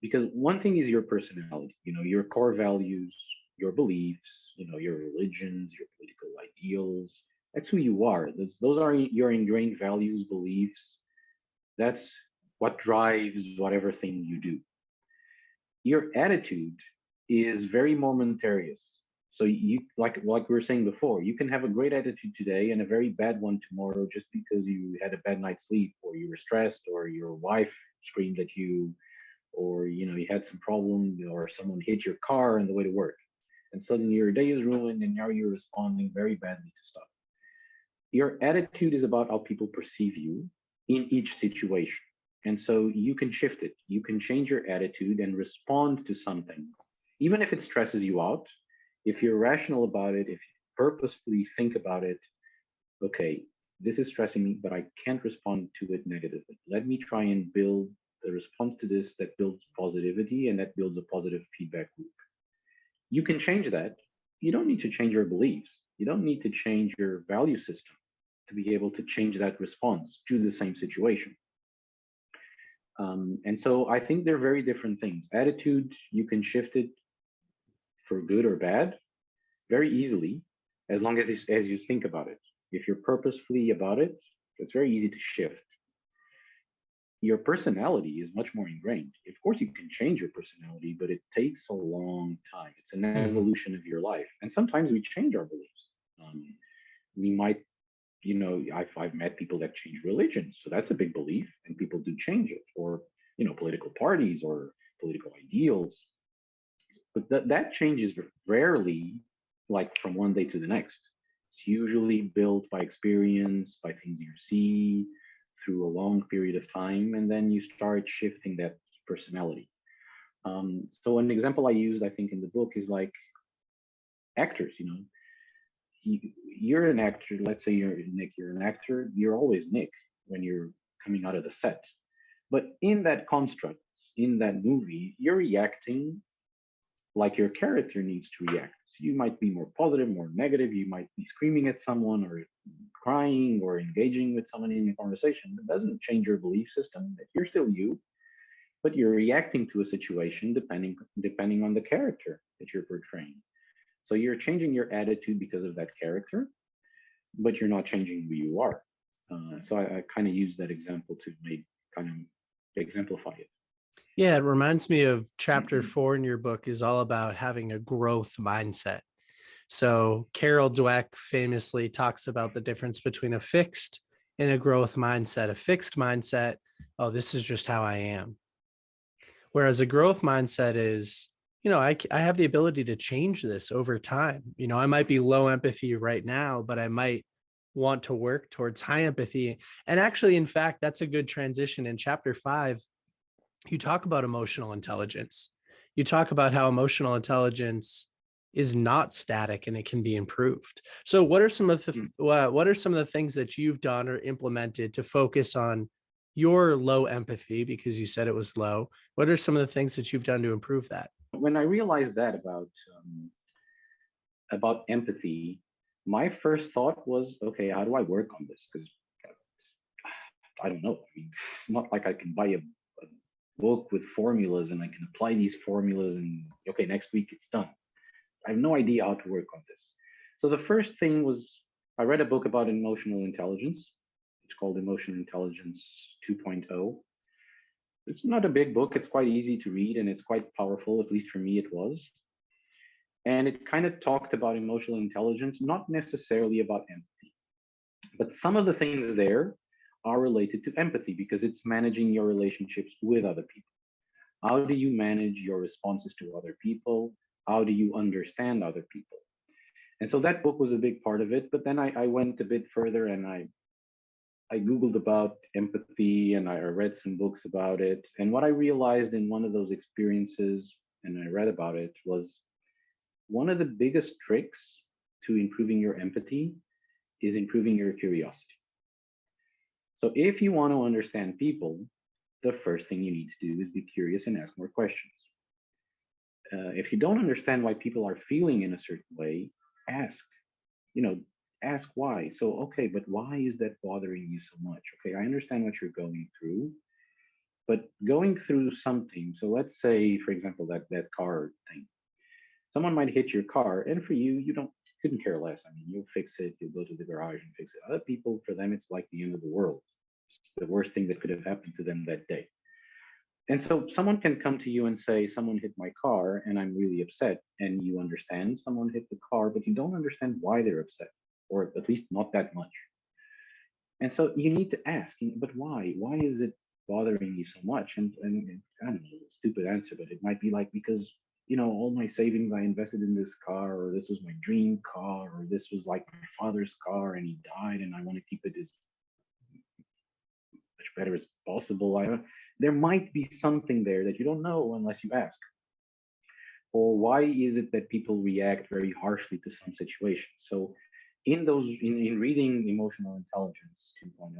Because one thing is your personality, your core values, your beliefs, your religions, your political ideals. That's who you are. Those are your ingrained values, beliefs. That's what drives whatever thing you do. Your attitude is very momentarious. So you like we were saying before, you can have a great attitude today and a very bad one tomorrow just because you had a bad night's sleep or you were stressed or your wife screamed at you or you had some problem or someone hit your car on the way to work and suddenly your day is ruined and now you're responding very badly to stuff. Your attitude is about how people perceive you in each situation, and so you can shift it. You can change your attitude and respond to something even if it stresses you out. If you're rational about it, if you purposefully think about it, okay, this is stressing me, but I can't respond to it negatively. Let me try and build the response to this that builds positivity and that builds a positive feedback loop. You can change that. You don't need to change your beliefs. You don't need to change your value system to be able to change that response to the same situation. And so I think they're very different things. Attitude, you can shift it for good or bad very easily as long as you think about it. If you're purposefully about it, it's very easy to shift. Your personality is much more ingrained. Of course, you can change your personality, but it takes a long time. It's an Mhm. evolution of your life. And sometimes we change our beliefs. We might, I've met people that change religions. So that's a big belief, and people do change it, or, political parties or political ideals. But that changes rarely like from one day to the next. It's usually built by experience, by things you see through a long period of time, and then you start shifting that personality. So an example I used, I think, in the book is like actors. You're an actor. Let's say you're Nick. You're an actor. You're always Nick when you're coming out of the set. But in that construct, in that movie, you're reacting like your character needs to react. You might be more positive, more negative. You might be screaming at someone or crying or engaging with someone in a conversation. It doesn't change your belief system. You're still you, but you're reacting to a situation depending on the character that you're portraying. So you're changing your attitude because of that character, but you're not changing who you are. So I kind of use that example to make kind of exemplify it. Yeah, it reminds me of chapter 4 in your book is all about having a growth mindset. So Carol Dweck famously talks about the difference between a fixed and a growth mindset. A fixed mindset, oh, this is just how I am. Whereas a growth mindset is, I have the ability to change this over time. I might be low empathy right now, but I might want to work towards high empathy. And actually, in fact, that's a good transition. In chapter 5, you talk about emotional intelligence. You talk about how emotional intelligence is not static and it can be improved. So what are some of the things that you've done or implemented to focus on your low empathy, because you said it was low? What are some of the things that you've done to improve that? When I realized that about empathy, my first thought was, okay, how do I work on this? Because I don't know. I mean, it's not like I can buy a book with formulas and I can apply these formulas and okay, next week it's done. I have no idea how to work on this. So the first thing was I read a book about emotional intelligence. It's called Emotional Intelligence 2.0. It's not a big book. It's quite easy to read and it's quite powerful. At least for me, it was. And it kind of talked about emotional intelligence, not necessarily about empathy, but some of the things there are related to empathy because it's managing your relationships with other people. How do you manage your responses to other people? How do you understand other people? And so that book was a big part of it. But then I went a bit further and I Googled about empathy and I read some books about it. And what I realized in one of those experiences, and I read about it, was one of the biggest tricks to improving your empathy is improving your curiosity. So if you want to understand people, the first thing you need to do is be curious and ask more questions. If you don't understand why people are feeling in a certain way, ask, you know, ask why. So, okay, but why is that bothering you so much? Okay, I understand what you're going through, but going through something. So let's say, for example, that car thing. Someone might hit your car, and for you, you don't couldn't care less. I mean, you'll fix it, you'll go to the garage and fix it. Other people, for them, it's like the end of the world. It's the worst thing that could have happened to them that day. And so someone can come to you and say, someone hit my car and I'm really upset. And you understand someone hit the car, but you don't understand why they're upset, or at least not that much. And so you need to ask, but why? Why is it bothering you so much? And I don't know, stupid answer, but it might be like, because, all my savings I invested in this car, or this was my dream car, or this was like my father's car and he died and I want to keep it as much better as possible. There might be something there that you don't know unless you ask. Or why is it that people react very harshly to some situations? So in reading Emotional Intelligence 2.0,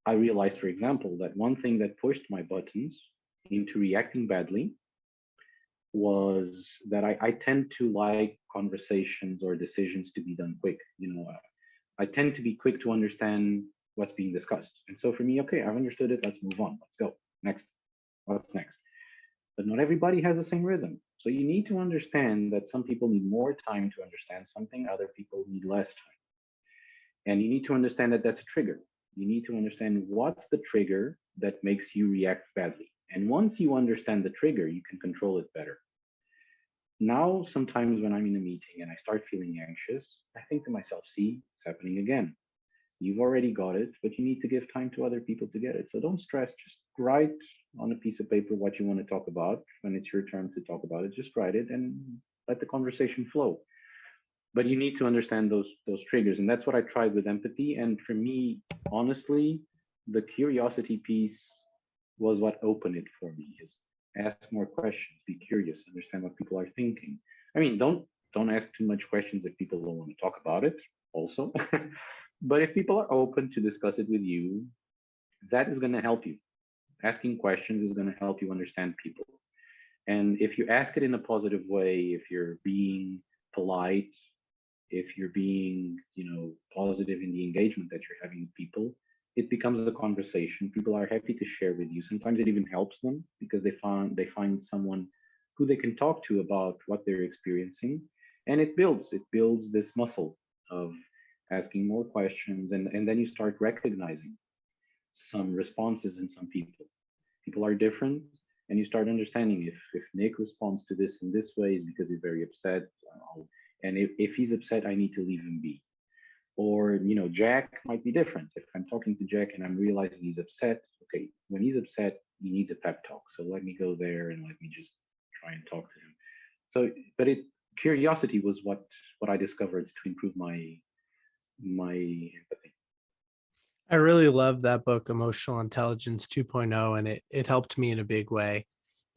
I realized, for example, that one thing that pushed my buttons into reacting badly was that I tend to like conversations or decisions to be done quick. I tend to be quick to understand what's being discussed. And so for me, okay, I've understood it. Let's move on. Let's go. Next. What's next? But not everybody has the same rhythm. So you need to understand that some people need more time to understand something, other people need less time. And you need to understand that that's a trigger. You need to understand what's the trigger that makes you react badly. And once you understand the trigger, you can control it better. Now, sometimes when I'm in a meeting and I start feeling anxious, I think to myself, see, it's happening again. You've already got it, but you need to give time to other people to get it. So don't stress, just write on a piece of paper what you want to talk about. When it's your turn to talk about it, just write it and let the conversation flow. But you need to understand those triggers. And that's what I tried with empathy. And for me, honestly, the curiosity piece was what opened it for me, is ask more questions, be curious, understand what people are thinking. I mean, don't ask too much questions if people don't want to talk about it also. But if people are open to discuss it with you, that is going to help you. Asking questions is going to help you understand people. And if you ask it in a positive way, if you're being polite, if you're being, positive in the engagement that you're having with people, it becomes a conversation. People are happy to share with you. Sometimes it even helps them because they find someone who they can talk to about what they're experiencing. And it builds this muscle of asking more questions, and then you start recognizing some responses in some people. People are different, and you start understanding if Nick responds to this in this way is because he's very upset, and if he's upset, I need to leave him be. Or Jack might be different. If I'm talking to Jack and I'm realizing he's upset, okay, when he's upset, he needs a pep talk. So let me go there and let me just try and talk to him. So, but curiosity was what I discovered to improve my empathy. I really love that book, Emotional Intelligence 2.0, and it helped me in a big way.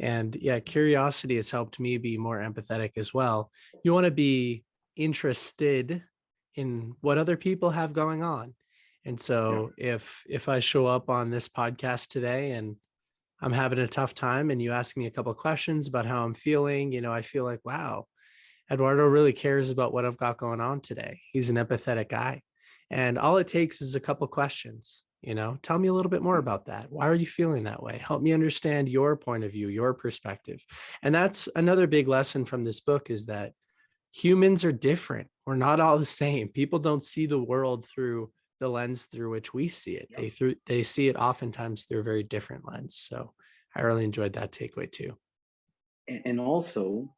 And yeah, curiosity has helped me be more empathetic as well. You want to be interested in what other people have going on. And Yeah. so if I show up on this podcast today and I'm having a tough time and you ask me a couple of questions about how I'm feeling, I feel like, wow, Eduardo really cares about what I've got going on today. He's an empathetic guy. And all it takes is a couple questions. You know, tell me a little bit more about that. Why are you feeling that way? Help me understand your point of view, your perspective. And that's another big lesson from this book, is that humans are different. We're not all the same. People don't see the world through the lens through which we see it. Yeah. They see it oftentimes through a very different lens. So I really enjoyed that takeaway too. And also,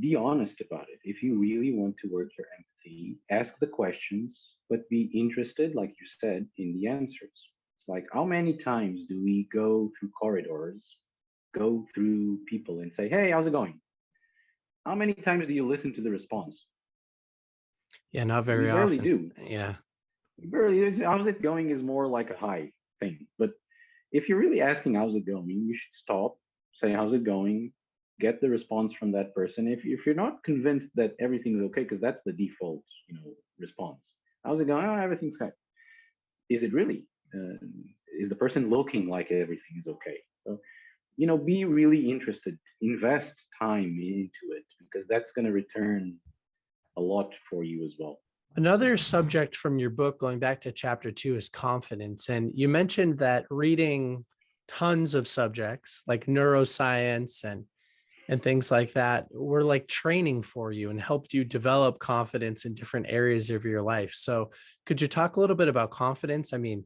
be honest about it. If you really want to work your empathy, ask the questions, but be interested, like you said, in the answers. Like, how many times do we go through corridors, go through people and say, "Hey, how's it going?" How many times do you listen to the response? Yeah, not We very barely often. do. Yeah. We barely. How's it going is more like a high thing. But if you're really asking how's it going, you should stop, say how's it going, get the response from that person. If you're not convinced that everything's okay, because that's the default, response. How's it going? Oh, everything's okay. Is it really? Uh, is the person looking like everything is okay? So, be really interested. Invest time into it because that's going to return a lot for you as well. Another subject from your book, going back to chapter 2, is confidence. And you mentioned that reading tons of subjects like neuroscience and things like that were like training for you and helped you develop confidence in different areas of your life. So could you talk a little bit about confidence? I mean,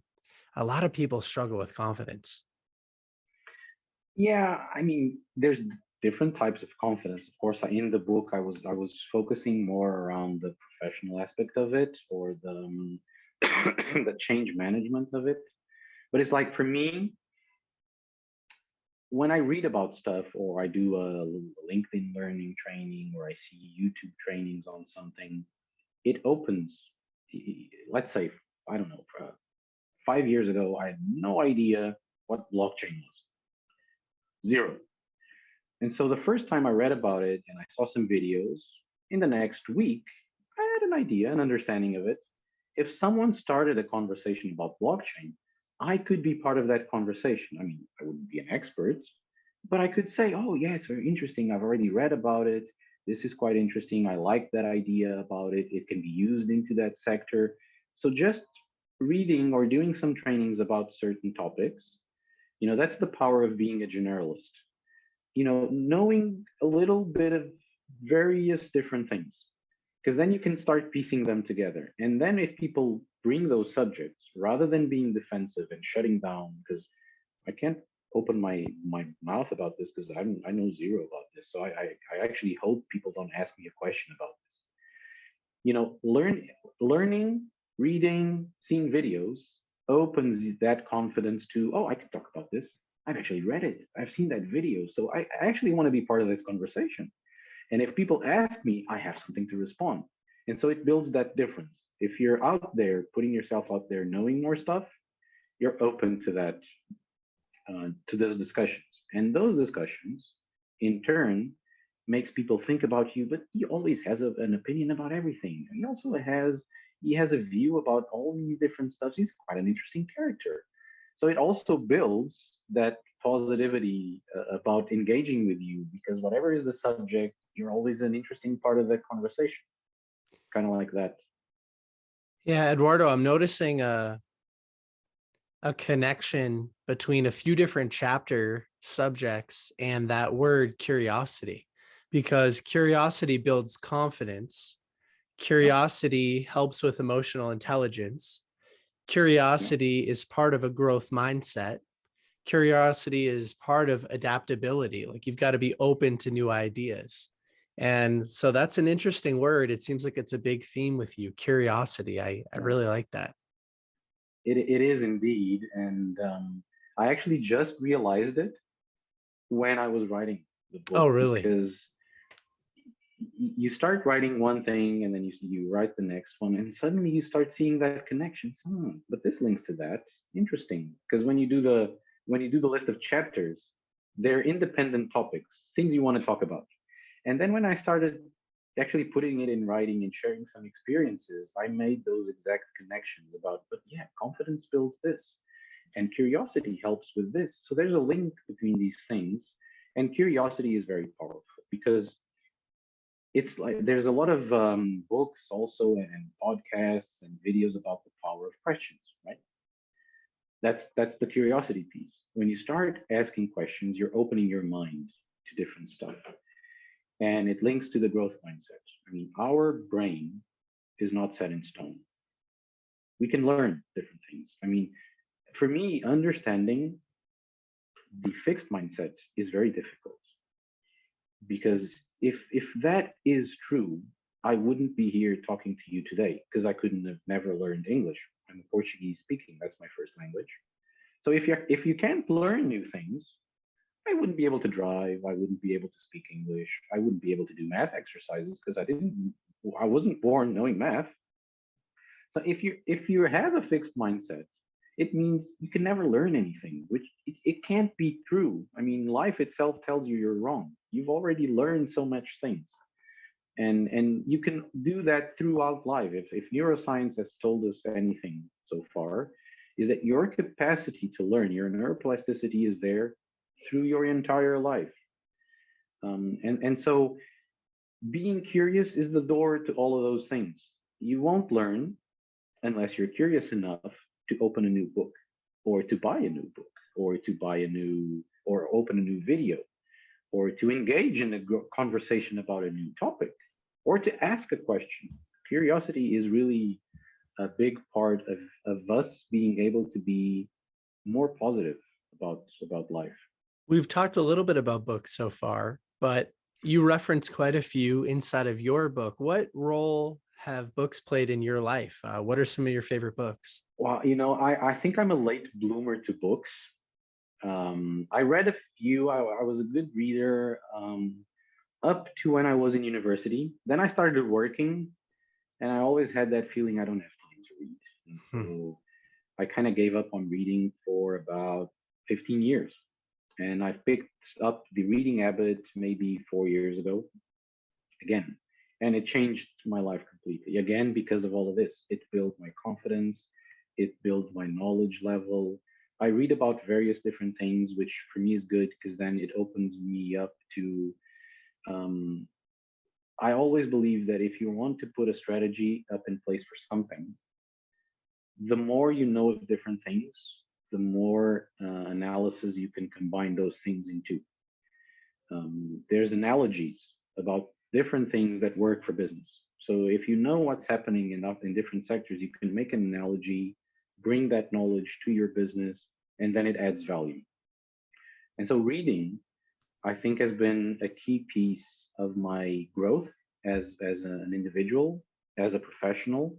a lot of people struggle with confidence. Yeah, I mean, there's different types of confidence. Of course, in the book, I was focusing more around the professional aspect of it, or the the change management of it. But it's like for me, when I read about stuff, or I do a LinkedIn learning training, or I see YouTube trainings on something, it opens. Let's say, I don't know, 5 years ago, I had no idea what blockchain was. Zero. And so the first time I read about it and I saw some videos, in the next week, I had an idea, an understanding of it. If someone started a conversation about blockchain, I could be part of that conversation. I mean, I wouldn't be an expert, but I could say, oh, yeah, it's very interesting. I've already read about it. This is quite interesting. I like that idea about it. It can be used into that sector. So just reading or doing some trainings about certain topics, that's the power of being a generalist, knowing a little bit of various different things, because then you can start piecing them together. And then if people bring those subjects, rather than being defensive and shutting down, because I can't open my mouth about this because I know zero about this. So I actually hope people don't ask me a question about this. Learning, reading, seeing videos opens that confidence to, oh, I can talk about this. I've actually read it. I've seen that video. So I actually want to be part of this conversation. And if people ask me, I have something to respond. And so it builds that difference. If you're out there, putting yourself out there, knowing more stuff, you're open to that, to those discussions. And those discussions, in turn, makes people think about you. But he always has an opinion about everything. And he has a view about all these different stuff. He's quite an interesting character. So it also builds that positivity about engaging with you, because whatever is the subject, you're always an interesting part of the conversation. Kind of like that. Yeah, Eduardo, I'm noticing a connection between a few different chapter subjects and that word curiosity, because curiosity builds confidence. Yep. Curiosity helps with emotional intelligence. Yep. Curiosity is part of a growth mindset. Curiosity is part of adaptability. Like you've got to be open to new ideas. And so that's an interesting word. It seems like it's a big theme with you, curiosity. I Yeah. really like that. It is indeed. And I actually just realized it when I was writing the Oh, book, really? because you start writing one thing and then you write the next one, and suddenly you start seeing that connection. But this links to that. Interesting. Because when you do the list of chapters, they're independent topics, things you want to talk about. And then when I started actually putting it in writing and sharing some experiences, I made those exact connections about, but yeah, confidence builds this, and curiosity helps with this. So there's a link between these things. And curiosity is very powerful because it's like there's a lot of books also, and podcasts and videos about the power of questions, right? That's the curiosity piece. When you start asking questions, you're opening your mind to different stuff, and it links to the growth mindset. I mean, our brain is not set in stone. We can learn different things. I mean, for me, understanding the fixed mindset is very difficult, because if that is true, I wouldn't be here talking to you today, because I couldn't have never learned English. I'm a Portuguese speaking. That's my first language. So if you can't learn new things, I wouldn't be able to drive. I wouldn't be able to speak English. I wouldn't be able to do math exercises, because I wasn't born knowing math. So if you have a fixed mindset, it means you can never learn anything, which it can't be true. I mean, life itself tells you you're wrong. You've already learned so much things. And you can do that throughout life. If neuroscience has told us anything so far, is that your capacity to learn, your neuroplasticity is there through your entire life. And so being curious is the door to all of those things. You won't learn unless you're curious enough to open a new book, or to buy a new book, or to buy a new, or open a new video, or to engage in a conversation about a new topic, or to ask a question. Curiosity is really a big part of us being able to be more positive about life. We've talked a little bit about books so far, but you referenced quite a few inside of your book. What role have books played in your life? What are some of your favorite books? Well, I think I'm a late bloomer to books. I read a few. I was a good reader up to when I was in university. Then I started working, and I always had that feeling I don't have time to read. And so I kind of gave up on reading for about 15 years. And I picked up the reading habit maybe 4 years ago again. And it changed my life completely. Again, because of all of this, it built my confidence, it built my knowledge level. I read about various different things, which for me is good, because then it opens me up to. Um, I always believe that if you want to put a strategy up in place for something, the more you know of different things, the more analysis you can combine those things into. There's analogies about different things that work for business. So if you know what's happening in different sectors, you can make an analogy, bring that knowledge to your business, and then it adds value. And so reading, I think, has been a key piece of my growth as an individual, as a professional.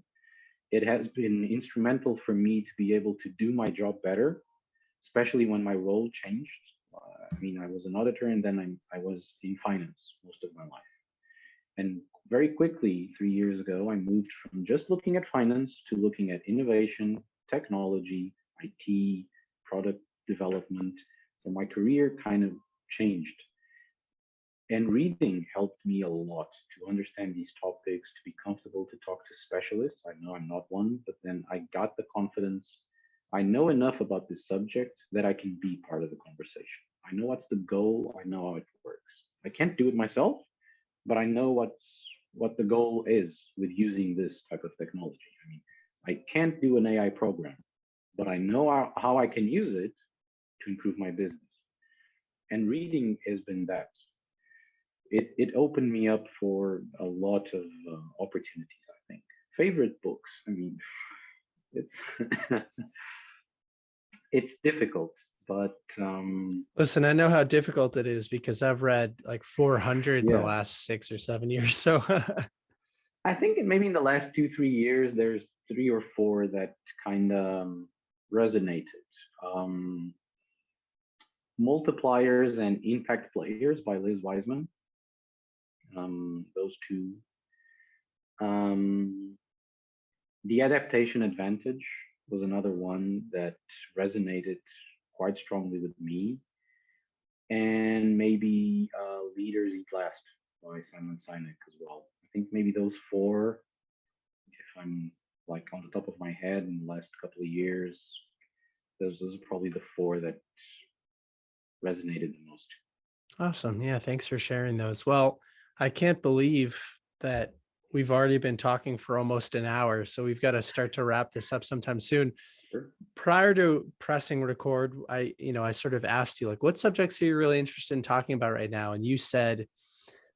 It has been instrumental for me to be able to do my job better, especially when my role changed. I mean, I was an auditor, and then I was in finance most of my life. And very quickly, 3 years ago, I moved from just looking at finance to looking at innovation, technology, IT, product development. So my career kind of changed. And reading helped me a lot to understand these topics, to be comfortable to talk to specialists. I know I'm not one, but then I got the confidence. I know enough about this subject that I can be part of the conversation. I know what's the goal. I know how it works. I can't do it myself, but I know what the goal is with using this type of technology. I mean, I can't do an AI program, but I know how I can use it to improve my business. And reading has been that. It opened me up for a lot of opportunities, I think. Favorite books, I mean, it's it's difficult, but Listen, I know how difficult it is because I've read like 400 in the yeah, last 6 or 7 years. So I think maybe in the last 2 3 years there's three or four that kind of resonated. um Multipliers and Impact Players by Liz Wiseman. Those two. um The Adaptation Advantage was another one that resonated quite strongly with me. And maybe Leaders Eat Last by Simon Sinek as well. I think maybe those four, if I'm like on the top of my head in the last couple of years, those are probably the four that resonated the most. awesome. Yeah, thanks for sharing those. Well, I can't believe that we've already been talking for almost an hour. So we've got to start to wrap this up sometime soon. Sure. prior to pressing record, I sort of asked you, like, what subjects are you really interested in talking about right now? And you said,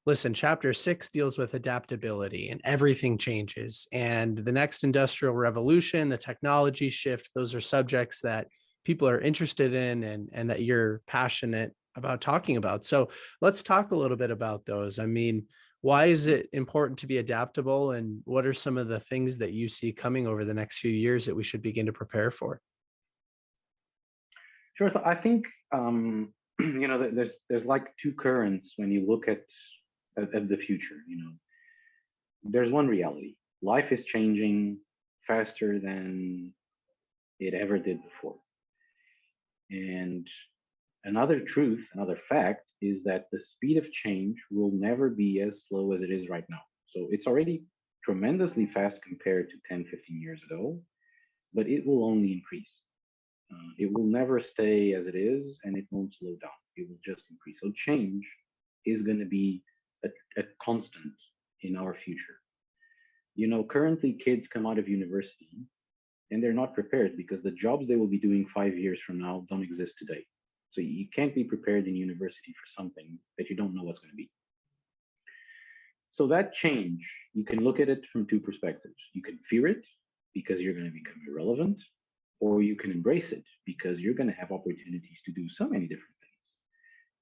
listen, chapter 6 deals with adaptability and everything changes. And the next industrial revolution, the technology shift, those are subjects that people are interested in and that you're passionate about talking about. So let's talk a little bit about those. I mean, why is it important to be adaptable? And what are some of the things that you see coming over the next few years that we should begin to prepare for? Sure. So I think there's like two currents when you look at the future. There's one reality: life is changing faster than it ever did before, and another truth, another fact is that the speed of change will never be as slow as it is right now. So it's already tremendously fast compared to 10, 15 years ago, but it will only increase. It will never stay as it is, and it won't slow down. It will just increase. So change is going to be a constant in our future. Currently kids come out of university and they're not prepared because the jobs they will be doing 5 years from now don't exist today. So you can't be prepared in university for something that you don't know what's going to be. So that change, you can look at it from two perspectives. You can fear it because you're going to become irrelevant, or you can embrace it because you're going to have opportunities to do so many different things.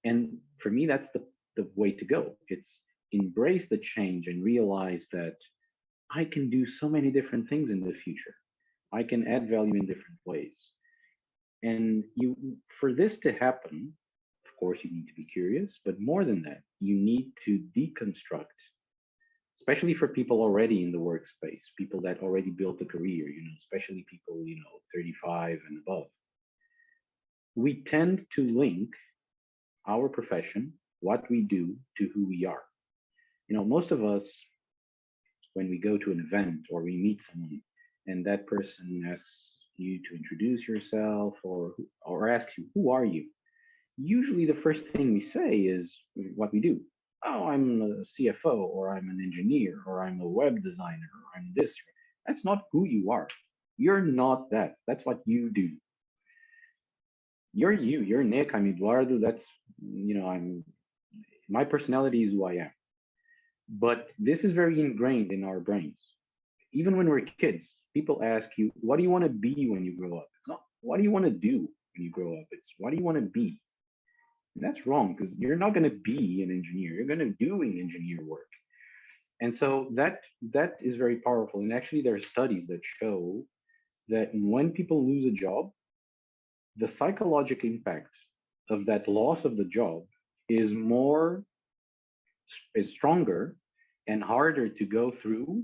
And for me, that's the way to go. It's embrace the change and realize that I can do so many different things in the future. I can add value in different ways. And for this to happen, of course, you need to be curious, but more than that, you need to deconstruct, especially for people already in the workspace, people that already built a career, especially people, 35 and above. We tend to link our profession, what we do, to who we are. Most of us, when we go to an event or we meet someone and that person asks you to introduce yourself or asks you, who are you? Usually the first thing we say is what we do. Oh, I'm a CFO, or I'm an engineer, or I'm a web designer, or I'm this. That's not who you are. You're not that. That's what you do. You're you. You're Nick. I'm Eduardo. I'm my personality is who I am. But this is very ingrained in our brains. Even when we're kids, people ask you, what do you want to be when you grow up? It's not, what do you want to do when you grow up? It's, what do you want to be? And that's wrong, because you're not going to be an engineer. You're going to do an engineer work. And so that is very powerful. And actually, there are studies that show that when people lose a job, the psychological impact of that loss of the job is stronger and harder to go through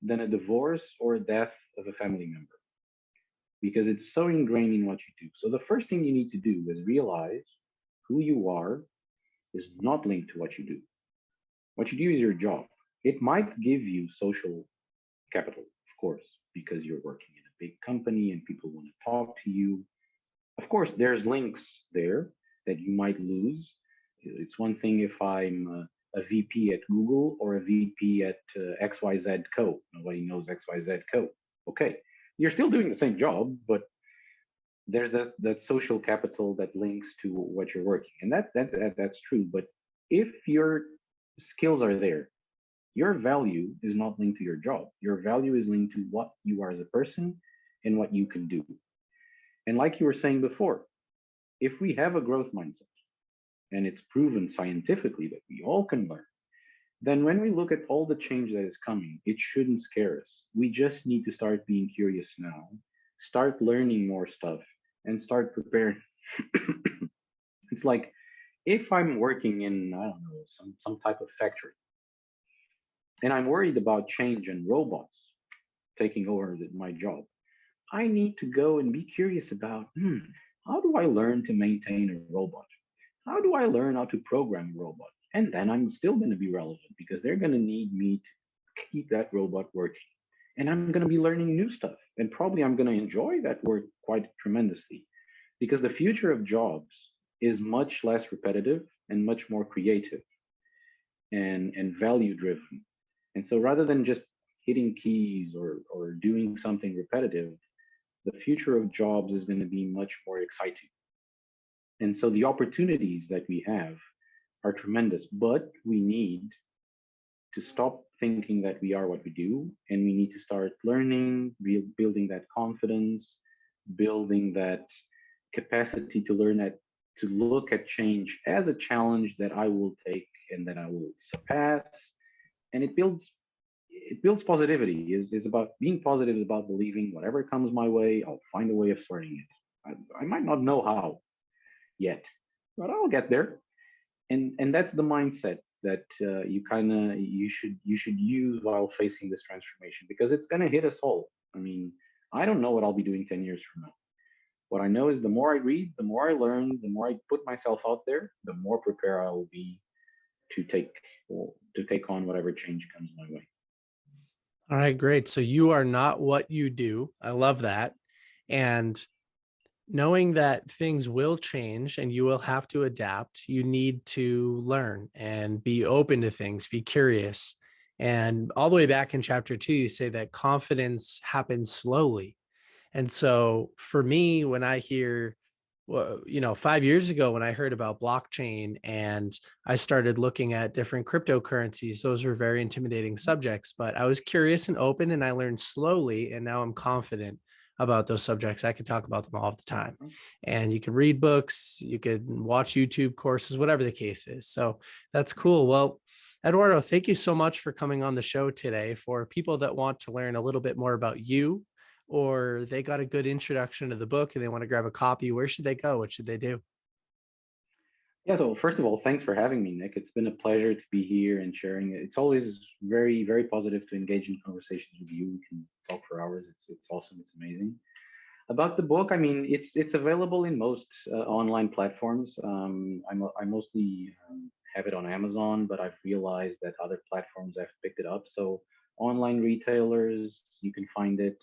than a divorce or a death of a family member, because it's so ingrained in what you do. So the first thing you need to do is realize who you are is not linked to what you do. What you do is your job. It might give you social capital, of course, because you're working in a big company and people want to talk to you. Of course, there's links there that you might lose. It's one thing if I'm a VP at Google or a VP at XYZ Co. Nobody knows XYZ Co. Okay, you're still doing the same job, but there's that social capital that links to what you're working, and that's true. But if your skills are there, your value is not linked to your job. Your value is linked to what you are as a person and what you can do. And like you were saying before, if we have a growth mindset, and it's proven scientifically that we all can learn, then when we look at all the change that is coming, it shouldn't scare us. We just need to start being curious now, start learning more stuff, and start preparing. It's like if I'm working in, I don't know, some type of factory, and I'm worried about change and robots taking over my job, I need to go and be curious about, how do I learn to maintain a robot? How do I learn how to program a robot? And then I'm still going to be relevant because they're going to need me to keep that robot working. And I'm going to be learning new stuff. And probably I'm going to enjoy that work quite tremendously, because the future of jobs is much less repetitive and much more creative and value driven. And so rather than just hitting keys or doing something repetitive, the future of jobs is going to be much more exciting. And so the opportunities that we have are tremendous, but we need to stop thinking that we are what we do, and we need to start learning, building that confidence, building that capacity to learn, that to look at change as a challenge that I will take and that I will surpass. And it builds positivity. Is about being positive, is about believing whatever comes my way, I'll find a way of sorting it. I might not know how yet, but I'll get there. And that's the mindset that you should use while facing this transformation, because it's going to hit us all. I mean, I don't know what I'll be doing 10 years from now. What I know is the more I read, the more I learn, the more I put myself out there, the more prepared I will be to take to take on whatever change comes my way. All right, great. So you are not what you do. I love that. And knowing that things will change and you will have to adapt, you need to learn and be open to things, be curious. And all the way back in chapter 2, you say that confidence happens slowly. And so for me, when I hear, well, 5 years ago, when I heard about blockchain and I started looking at different cryptocurrencies, those were very intimidating subjects, but I was curious and open and I learned slowly. And now I'm confident about those subjects. I could talk about them all the time. And you can read books, you could watch YouTube courses, whatever the case is. So that's cool. Well, Eduardo, thank you so much for coming on the show today. For people that want to learn a little bit more about you, or they got a good introduction to the book and they want to grab a copy, where should they go? What should they do? Yeah, so first of all, thanks for having me, Nick. It's been a pleasure to be here and sharing it. It's always very, very positive to engage in conversations with you. We can talk for hours. It's awesome. It's amazing. About the book, I mean, it's available in most online platforms. I mostly have it on Amazon, but I've realized that other platforms have picked it up. So online retailers, you can find it.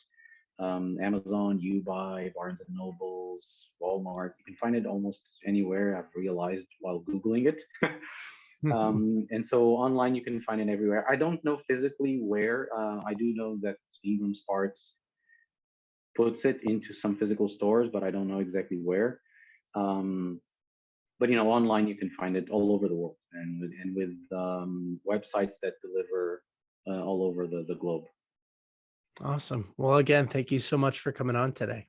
Amazon, Ubuy, Barnes and Nobles, Walmart. You can find it almost anywhere. I've realized while Googling it. And so online, you can find it everywhere. I don't know physically where. I do know that Ingram Sparks puts it into some physical stores, but I don't know exactly where. Um, but online you can find it all over the world, and with websites that deliver all over the globe. Awesome. Well, again, thank you so much for coming on today.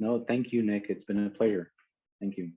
No, thank you, Nick. It's been a pleasure. Thank you.